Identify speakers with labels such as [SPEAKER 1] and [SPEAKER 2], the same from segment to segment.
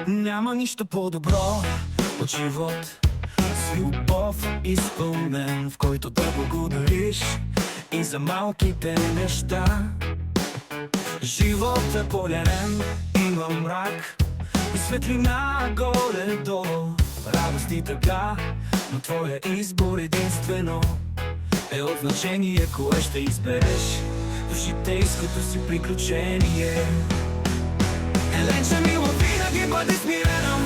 [SPEAKER 1] Няма нищо по-добро от живот с любов изпълнен, в който да благодариш и за малките неща. Живот е полярен, има мрак и светлина горе-долу, радост и тъга, но твоя избор единствено е от значение, кое ще избереш в житейското си приключение. Еленче мила, винаги бъде смирена,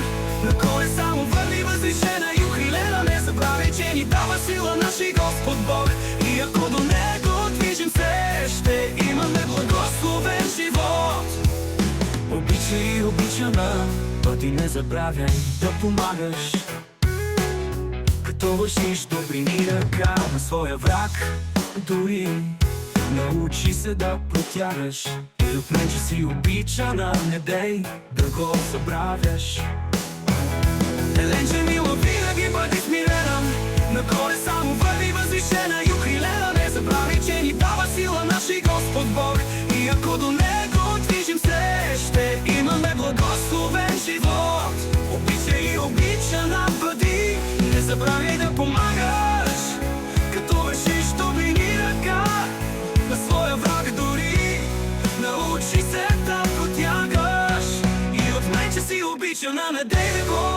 [SPEAKER 1] на коле само върви възвишена и укрилена. Не забравяй, че ни дава сила наши Господ Бог, и ако до Него движим се, ще имаме благословен живот. Обичай и обичана, пъти не забравяй да помагаш, като вършиш добрини ръка на своя враг. Дори научи се да протягаш и от мен, че си обичана, не дей да го забравяш. Еленче мила, винаги бъди смирена, нагоре само върви възвишена и укрилена. Не забравяй, че ни дава сила наши Господ Бог, и ако до Него движим се, ще имаме благословен живот. Обичай и обичана бъди, не забравяй да помагаш, като вършиш добрини ръка на своя враг. Дори научи се да протягаш и от мен, че си обичана, не дей да го